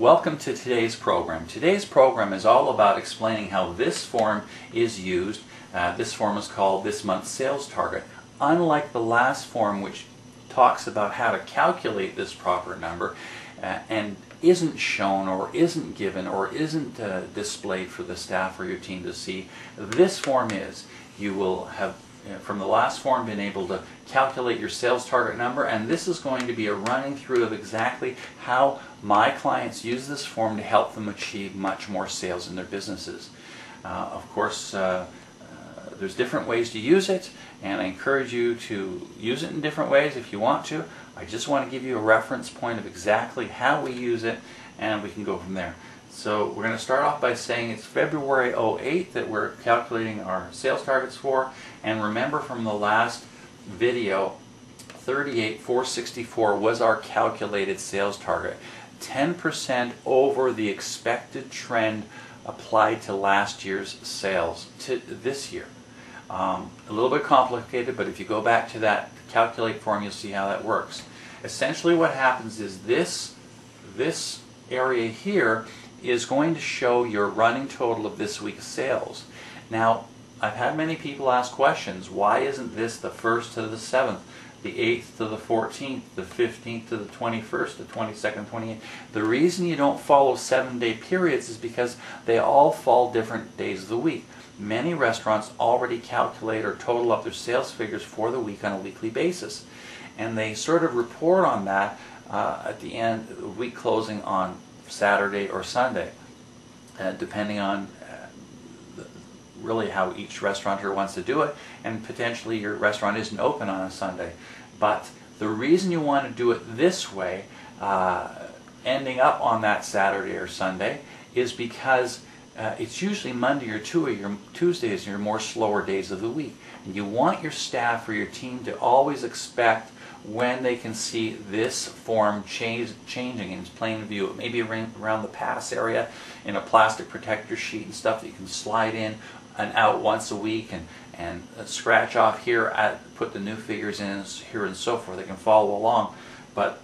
Welcome to today's program. Today's program is all about explaining how this form is used. This form is called this month's sales target. Unlike the last form, which talks about how to calculate this proper number and isn't shown or isn't given or isn't displayed for the staff or your team to see, this form is. You will have from the last form been able to calculate your sales target number, and this is going to be a running through of exactly how my clients use this form to help them achieve much more sales in their businesses. Of course, there's different ways to use it, and I encourage you to use it in different ways if you want to. I just want to give you a reference point of exactly how we use it, and we can go from there. So we're going to start off by saying it's February 08 that we're calculating our sales targets for, and remember from the last video, 38,464 was our calculated sales target. 10% over the expected trend applied to last year's sales to this year. A little bit complicated, but if you go back to that calculate form, you'll see how that works. Essentially what happens is this area here is going to show your running total of this week's sales. Now, I've had many people ask questions. Why isn't this the 1st to the 7th, the 8th to the 14th, the 15th to the 21st, the 22nd, 28th? The reason you don't follow 7-day periods is because they all fall different days of the week. Many restaurants already calculate or total up their sales figures for the week on a weekly basis. And they sort of report on that at the end of the week closing on Saturday or Sunday, depending on really how each restaurateur wants to do it, and potentially your restaurant isn't open on a Sunday. But the reason you want to do it this way, ending up on that Saturday or Sunday, is because it's usually Monday or Tuesdays your more slower days of the week. And you want your staff or your team to always expect when they can see this form changing in plain view. Maybe around the pass area in a plastic protector sheet and stuff that you can slide in and out once a week and scratch off here, put the new figures in here and so forth. They can follow along. But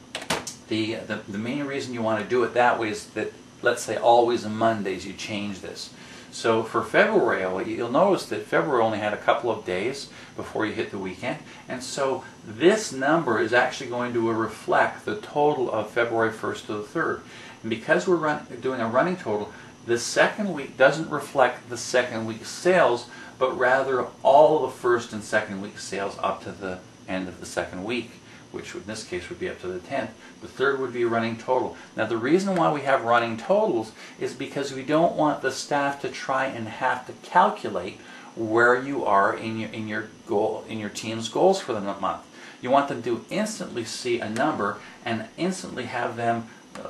the main reason you want to do it that way is that, let's say always on Mondays you change this. So for February, you'll notice that February only had a couple of days before you hit the weekend, and so this number is actually going to reflect the total of February 1st to the 3rd. And because we're doing a running total, the second week doesn't reflect the second week's sales, but rather all the first and second week's sales up to the end of the second week, which in this case would be up to the 10th. The third would be a running total. Now the reason why we have running totals is because we don't want the staff to try and have to calculate where you are in your team's goals for the month. You want them to instantly see a number and instantly have them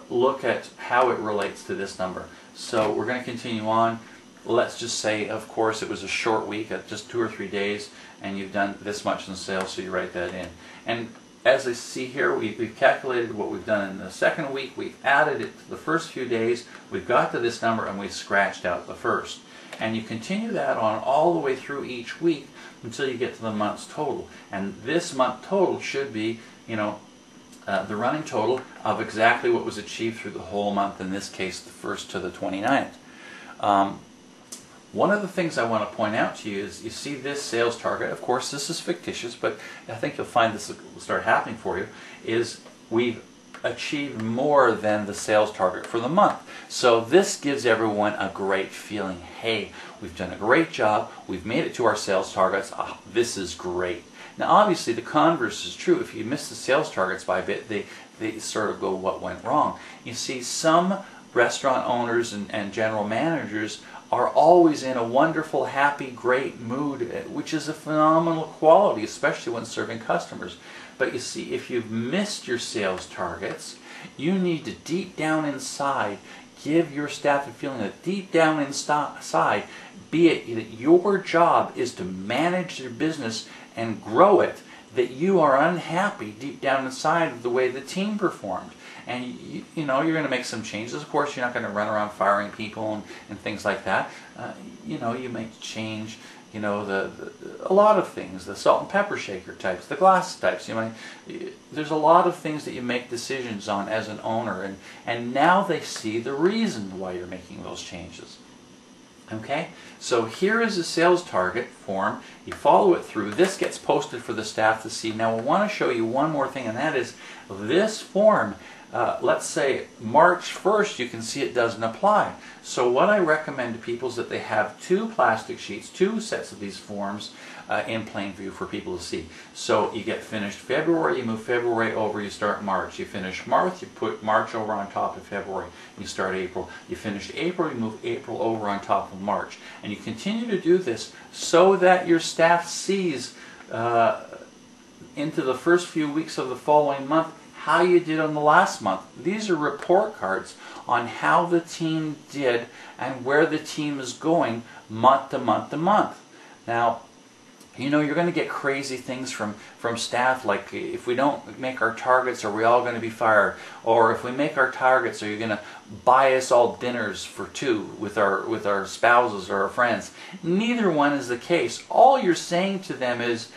look at how it relates to this number. So we're going to continue on. Let's just say, of course, it was a short week, just 2 or 3 days, and you've done this much in sales, so you write that in. And as I see here, we've calculated what we've done in the second week, we've added it to the first few days, we've got to this number, and we've scratched out the first. And you continue that on all the way through each week until you get to the month's total. And this month total should be, the running total of exactly what was achieved through the whole month, in this case the 1st to the 29th. One of the things I want to point out to you is you see this sales target. Of course, this is fictitious, but I think you'll find this will start happening for you, is we've achieved more than the sales target for the month. So this gives everyone a great feeling. Hey, we've done a great job. We've made it to our sales targets. Oh, this is great. Now, obviously, the converse is true. If you miss the sales targets by a bit, they sort of go, what went wrong? You see, some restaurant owners and general managers are always in a wonderful, happy, great mood, which is a phenomenal quality, especially when serving customers. But you see, if you've missed your sales targets, you need to deep down inside give your staff a feeling that deep down inside, be it that your job is to manage your business and grow it, that you are unhappy deep down inside of the way the team performed. And you know you're going to make some changes. Of course, you're not going to run around firing people and things like that. You know, you may change you know, a lot of things, the salt and pepper shaker types, the glass types. You know, there's a lot of things that you make decisions on as an owner, and now they see the reason why you're making those changes. Okay, so here is a sales target form. You follow it through. This gets posted for the staff to see. Now I want to show you one more thing, and that is this form. Let's say March 1st, you can see it doesn't apply. So what I recommend to people is that they have 2 plastic sheets, 2 sets of these forms in plain view for people to see. So you get finished February, you move February over, you start March. You finish March, you put March over on top of February, you start April. You finish April, you move April over on top of March. And you continue to do this so that your staff sees into the first few weeks of the following month how you did on the last month. These are report cards on how the team did and where the team is going month to month to month. Now, you know, you're going to get crazy things from staff, like if we don't make our targets, are we all going to be fired? Or if we make our targets, are you going to buy us all dinners for 2 with our spouses or our friends? Neither one is the case. All you're saying to them is,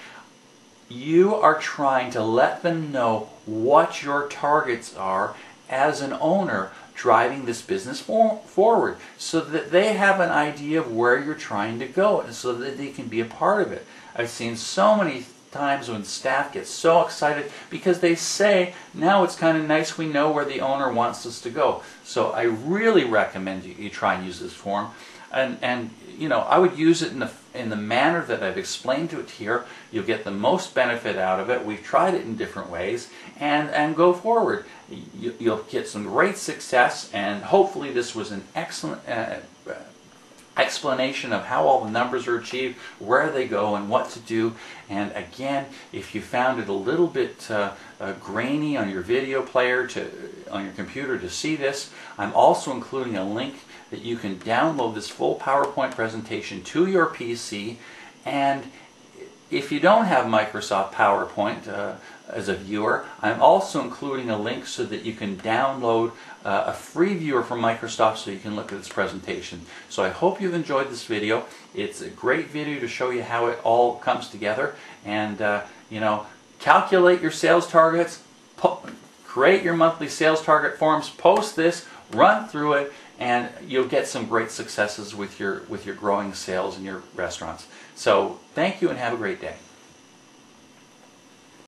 you are trying to let them know what your targets are as an owner driving this business forward, so that they have an idea of where you're trying to go and so that they can be a part of it. I've seen so many times when staff get so excited because they say, now it's kind of nice, we know where the owner wants us to go. So I really recommend you try and use this form. And you know, I would use it in the manner that I've explained it here. You'll get the most benefit out of it. We've tried it in different ways, and go forward. You'll get some great success, and hopefully this was an excellent explanation of how all the numbers are achieved, where they go, and what to do. And again, if you found it a little bit grainy on your video player, on your computer to see this, I'm also including a link that you can download this full PowerPoint presentation to your PC. And if you don't have Microsoft PowerPoint as a viewer, I'm also including a link so that you can download a free viewer from Microsoft so you can look at this presentation. So I hope you've enjoyed this video. It's a great video to show you how it all comes together. And you know, calculate your sales targets, create your monthly sales target forms, post this, run through it, and you'll get some great successes with your growing sales in your restaurants. So thank you and have a great day.